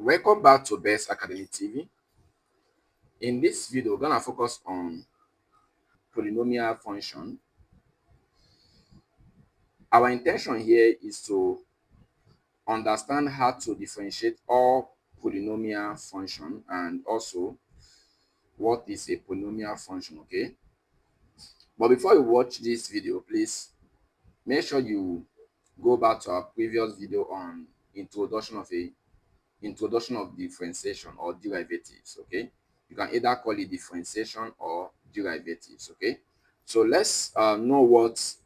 Welcome back to Best Academy TV. In this video, we're gonna focus on polynomial function. Our intention here is to understand how to differentiate all polynomial function and also what is a polynomial function, okay? But before you watch this video, please make sure you go back to our previous video on introduction of differentiation or derivatives, okay? You can either call it differentiation or derivatives, okay? So let's know what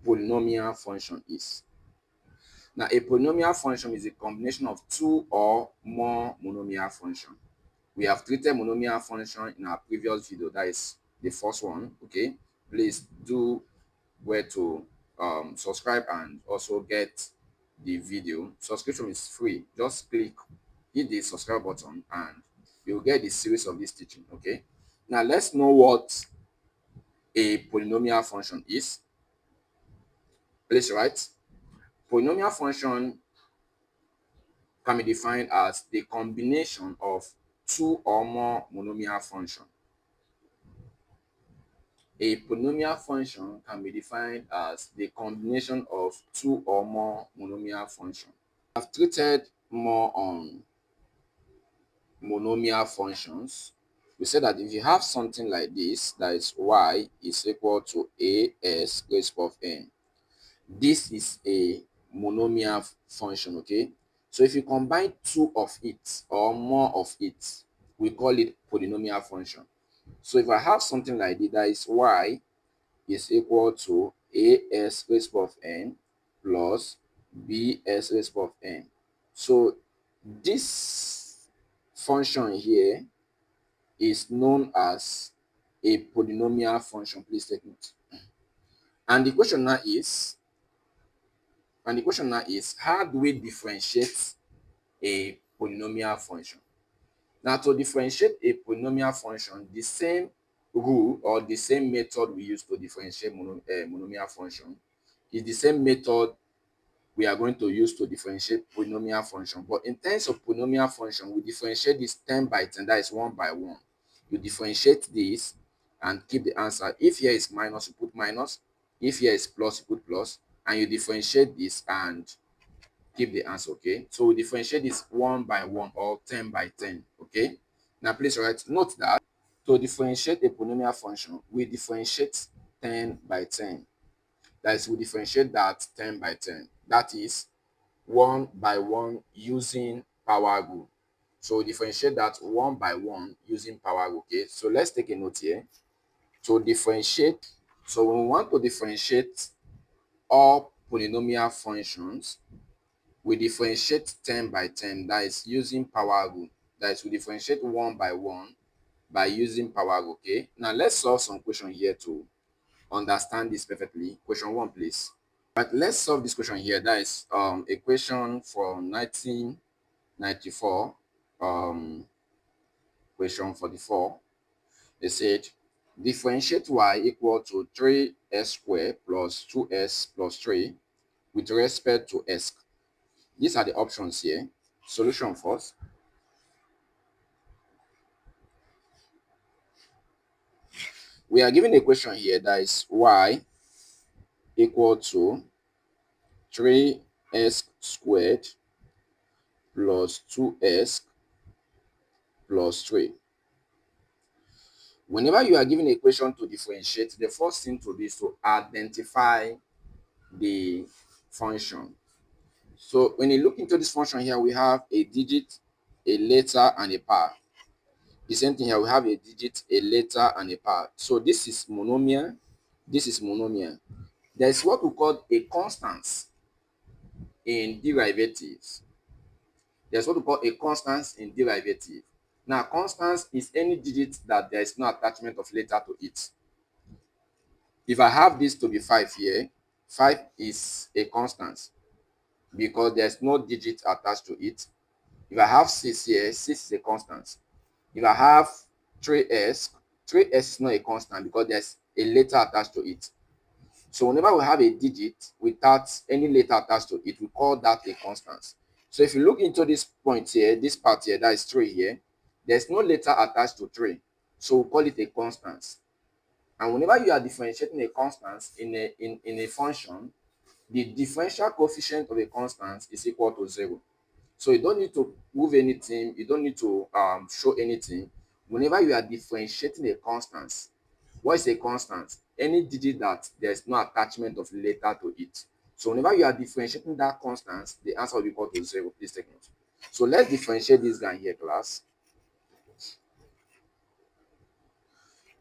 polynomial function is. Now, a polynomial function is a combination of two or more monomial function. We have treated monomial function in our previous video, that is the first one, okay? Please do where to subscribe and also get the video. Subscription is free. Just hit the subscribe button and you'll get the series of this teaching, okay? Now let's know what a polynomial function is. Please write. Polynomial function can be defined as the combination of two or more monomial function. A polynomial function can be defined as the combination of two or more monomial function. I've treated more on monomial functions. We said that if you have something like this, that is y is equal to as raised to n. This is a monomial function, okay? So if you combine two of it or more of it, we call it polynomial function. So if I have something like this, that is y is equal to as raised to n plus bs raised to n. So this function here is known as a polynomial function. Please take note. And the question now is, how do we differentiate a polynomial function? Now, to differentiate a polynomial function, the same rule or the same method we use to differentiate monomial function is the same method we are going to use to differentiate polynomial function. But in terms of polynomial function, we differentiate this 10 by 10, that is 1 by 1. You differentiate this and keep the answer. If here is minus, you put minus. If here is plus, you put plus. And you differentiate this and keep the answer, okay? So we differentiate this 1 by 1 or 10 by 10, okay? Now please note that to differentiate a polynomial function, we differentiate 10 by 10. That is, we differentiate that 10 by 10. That is 1 by 1 using power rule. So we differentiate that 1 by 1 using power rule, okay? So let's take a note here. To differentiate, so when we want to differentiate all polynomial functions, we differentiate 10 by 10, that is using power rule. That is, we differentiate 1 by 1 by using power rule, okay? Now let's solve some question here to understand this perfectly. Question 1, please. But let's solve this question here. That is a question from 1994, question 44. They said differentiate y equal to 3s squared plus 2s plus 3 with respect to s. These are the options here. Solution first. We are given a question here that is y equal to 3s squared plus 2s plus 3. Whenever you are given a question to differentiate, the first thing to do is to identify the function. So when you look into this function here, we have a digit, a letter, and a power. The same thing here, we have a digit, a letter, and a power. So this is monomial. This is monomial. There is what we call a constant in derivatives. There's what we call a constant in derivative. Now, constant is any digit that there is no attachment of letter to it. If I have this to be 5 here, 5 is a constant because there's no digit attached to it. If I have 6 here, 6 is a constant. If I have 3s, 3s is not a constant because there's a letter attached to it. So whenever we have a digit without any letter attached to it, we call that a constant. So if you look into this point here, this part here, that is 3 here, there's no letter attached to 3. So we'll call it a constant. And whenever you are differentiating a constant in a function, the differential coefficient of a constant is equal to 0. So you don't need to move anything, you don't need to show anything. Whenever you are differentiating a constant, what is a constant? Any digit that there's no attachment of letter to it. So whenever you are differentiating that constant, the answer will be equal to 0. Please take note. So let's differentiate this guy here, class.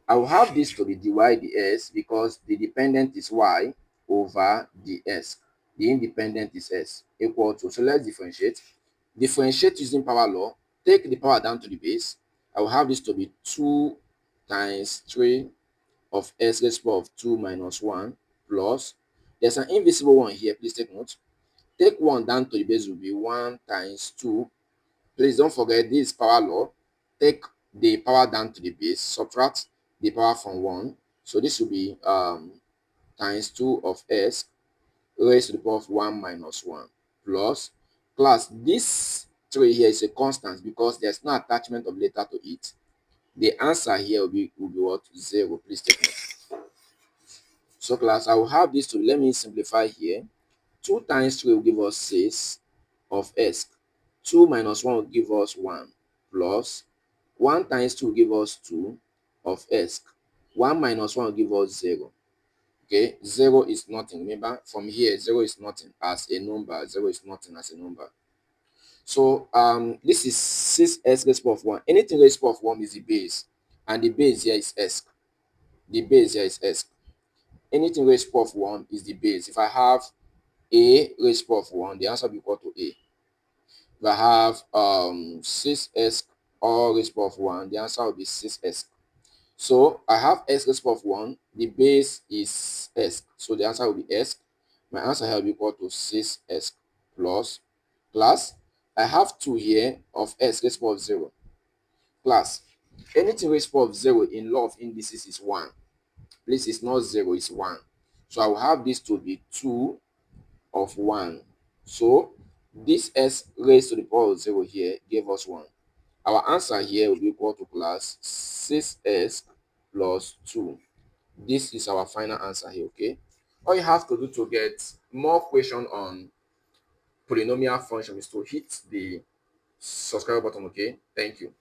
I will have this to be dy dx because the dependent is y over ds. The independent is s equal to. So let's differentiate. Differentiate using power law. Take the power down to the base. I will have this to be 2 times 3 of s raised to the power of 2 minus 1 plus. There's an invisible one here. Please take note. Take 1 down to the base will be 1 times 2. Please don't forget this power law. Take the power down to the base, subtract the power from 1. So this will be times 2 of s raised to the power of 1 minus 1 plus. Class, this 3 here is a constant because there's no attachment of letter to it. The answer here will be what? 0. Please take note. So class, I will have this to, let me simplify here. 2 times 3 will give us 6 of s. 2 minus 1 will give us 1 plus 1 times 2 will give us 2 of s. 1 minus 1 will give us 0. Okay, 0 is nothing. Remember, from here, 0 is nothing as a number. 0 is nothing as a number. So this is 6s raised to the power of 1. Anything raised to the power of 1 is the base. And the base here is s. The base here is s. Anything raised to the power of 1 is the base. If I have a raised to the power of 1, the answer will be equal to a. If I have 6s all raised to the power of 1, the answer will be 6s. So I have s raised to the power of 1. The base is s. So the answer will be s. My answer here will be equal to 6s plus I have 2 here of s raised to the power of 0. Plus anything raised to the power of 0 in law of indices is 1. Please, it's not 0, it's 1. So I will have this to be 2 of 1. So this s raised to the power of 0 here gave us 1. Our answer here will be equal to class 6s plus 2. This is our final answer here, okay? All you have to do to get more question on polynomial function is to hit the subscribe button, okay? Thank you.